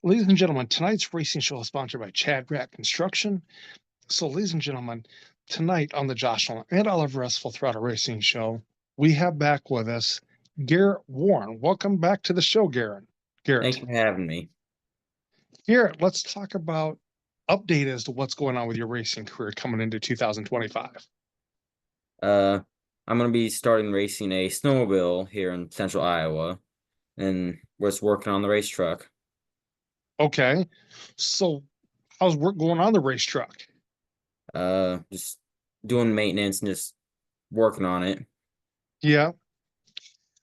Ladies and gentlemen, tonight's racing show is sponsored by Chad Grant Construction. So, ladies and gentlemen, tonight on the Josh Nolan and Oliver S. Full Throttle Racing Show, we have back with us Garrett Warren. Welcome back to the show, Garrett. Thank Garrett, you for having me. Garrett, let's talk about update as to what's going on with your racing career coming into 2025. Uh, I'm going to be starting racing a snowmobile here in central Iowa, and we're just working on the race truck. Okay, so how's work going on the race truck? Just doing maintenance and just working on it. Yeah.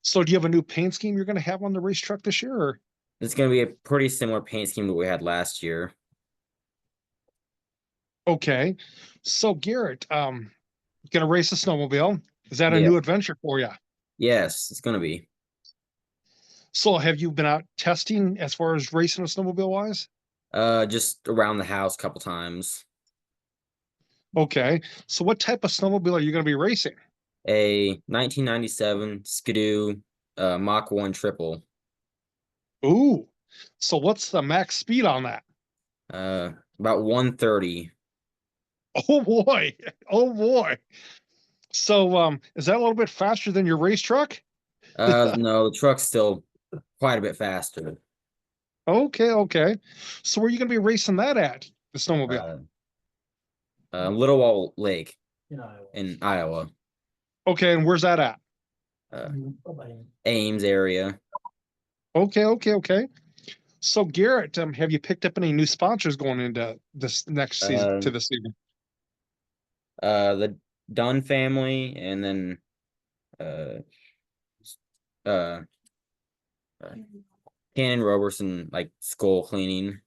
So, do you have a new paint scheme you're going to have on the race truck this year? Or? It's going to be a pretty similar paint scheme that we had last year. Okay, so Garrett, going to race a snowmobile. Is that a Yeah. new adventure for you? Yes, it's going to be. So have you been out testing as far as racing a snowmobile wise? Just around the house a couple times. Okay. So what type of snowmobile are you going to be racing? A 1997 Skidoo Mach 1 triple. Ooh. So what's the max speed on that? Uh, about 130. Oh boy. Oh boy. So is that a little bit faster than your race truck? No, the truck's still quite a bit faster. Okay, okay. So where are you going to be racing that at? The snowmobile. Uh, Little Wall Lake in Iowa, Okay, and where's that at? uh, Ames area. Okay, okay, okay. So Garrett, have you picked up any new sponsors going into this next season Uh, to the season? the Dunn family, and then uh, uh, uh, Cannon Roberson, like skull cleaning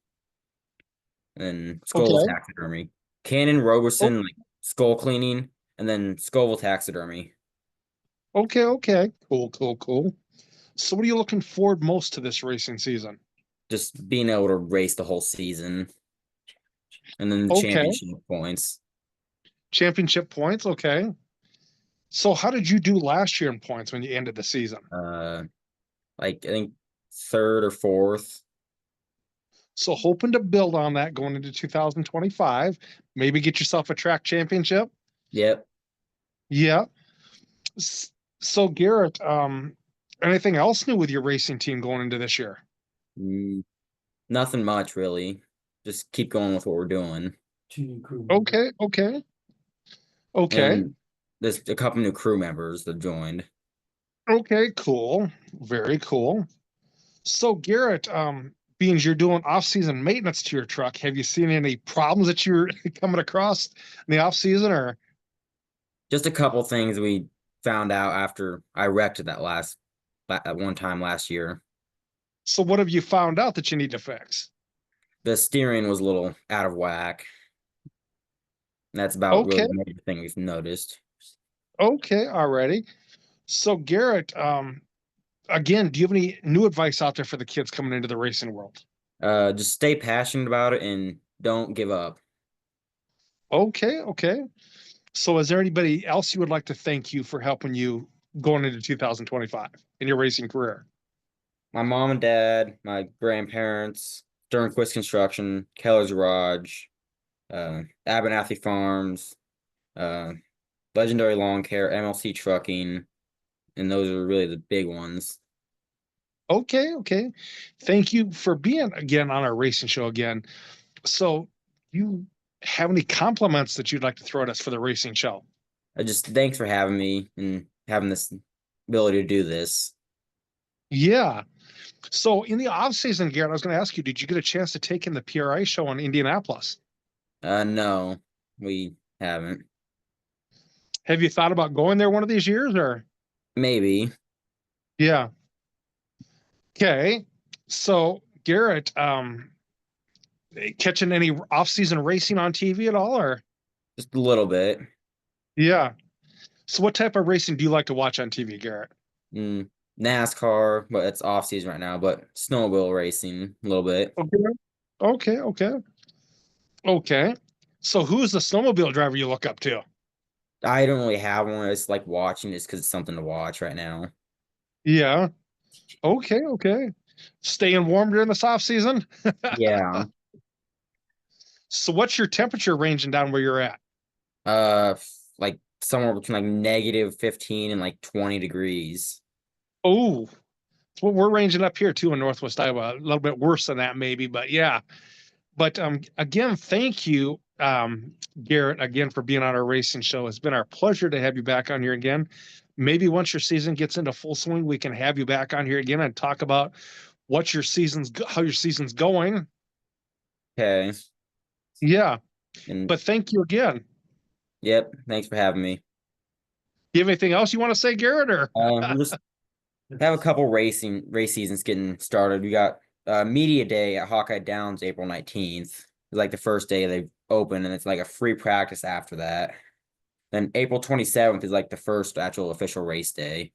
and Scoville Okay. taxidermy. Cannon Roberson, like skull cleaning, and then Scoville taxidermy. Okay, okay. Cool, cool, cool. So what are you looking forward most to this racing season? Just being able to race the whole season, and then the Okay. championship points. Championship points, okay. So how did you do last year in points when you ended the season? Uh, like I think third or fourth. So hoping to build on that going into 2025, maybe get yourself a track championship. Yep. Yeah. So Garrett, anything else new with your racing team going into this year? Mm, Nothing much really. Just keep going with what we're doing. Okay, okay, okay, And there's a couple new crew members that joined. okay, cool. Very cool. So Garrett, being you're doing off-season maintenance to your truck, have you seen any problems that you're coming across in the off-season or Just a couple things we found out after I wrecked that one time last year. so what have you found out that you need to fix? The steering was a little out of whack. That's about really Okay, the major thing we've noticed. okay, already. So Garrett, again, do you have any new advice out there for the kids coming into the racing world? Just stay passionate about it and don't give up. Okay, okay. So is there anybody else you would like to thank you for helping you going into 2025 in your racing career? My mom and dad, my grandparents, Sternquist Construction, Keller's Garage, Abernathy Farms, uh, Legendary Lawn Care, MLC Trucking, and those are really the big ones. Okay, okay. Thank you for being again on our racing show again. So, you have any compliments that you'd like to throw at us for the racing show? I just thanks for having me and having this ability to do this. Yeah. So, in the off season, Garrett, I was going to ask you, did you get a chance to take in the PRI show in Indianapolis? No, we haven't. Have you thought about going there one of these years or? Maybe Yeah. Okay. So, Garrett, catching any off season racing on TV at all or? just a little bit. Yeah. So, what type of racing do you like to watch on TV, Garrett? Mm, NASCAR, but it's off season right now. But snowmobile racing a little bit. Okay. Okay. Okay. Okay. So who's the snowmobile driver you look up to? I don't really have one. I just like watching just because it's something to watch right now. Yeah. Okay. Okay. Staying warm during this off season. Yeah. So what's your temperature ranging down where you're at? Like somewhere between like -15 and like 20 degrees. Oh, it's what we're ranging up here too in Northwest Iowa. A little bit worse than that maybe, but yeah. But again, thank you, Garrett, again for being on our racing show. It's been our pleasure to have you back on here again. Maybe once your season gets into full swing, we can have you back on here again and talk about what your how your season's going. Okay. Yeah, And but thank you again. yep, thanks for having me. You have anything else you want to say, Garrett? Or We just have a couple race seasons getting started. We got media day at Hawkeye Downs April 19th. It's like the first day they open, and it's like a free practice after that. Then April 27th is like the first actual official race day.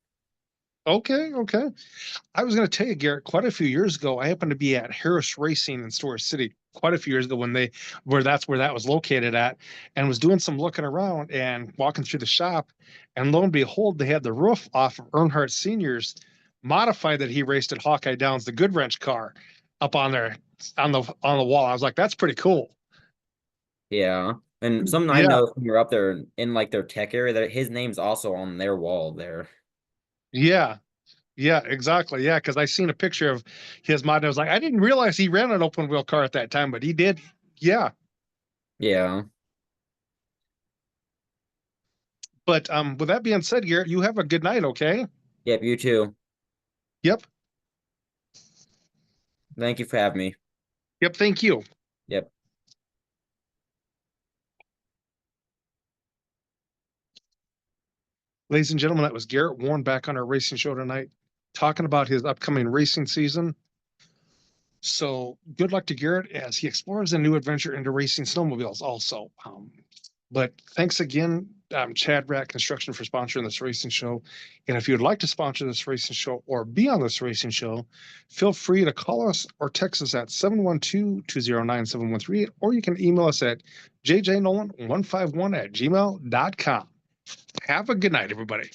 okay, okay. I was going to tell you, Garrett, quite a few years ago, I happened to be at Harris Racing in Storrs City quite a few years ago where that was located at, and was doing some looking around and walking through the shop. And lo and behold, they had the roof off of Earnhardt Senior's modified that he raced at Hawkeye Downs, the Good Wrench car up on there on the wall. I was like, that's pretty cool. Yeah. And something I Yeah, know when you're up there in like their tech area, that his name's also on their wall there. yeah. Yeah, exactly. Yeah, because I seen a picture of his mod. And I was like, I didn't realize he ran an open wheel car at that time, but he did. Yeah. Yeah. But with that being said, Garrett, you have a good night, okay? Yep, you too. Yep. Thank you for having me. Yep. Thank you. Yep. Ladies and gentlemen, that was Garrett Warren back on our racing show tonight, talking about his upcoming racing season. So good luck to Garrett as he explores a new adventure into racing snowmobiles also. But thanks again, Chad Rat Construction, for sponsoring this racing show. And if you'd like to sponsor this racing show or be on this racing show, feel free to call us or text us at 712-209-7138, or you can email us at jjnolan151@gmail.com. Have a good night, everybody.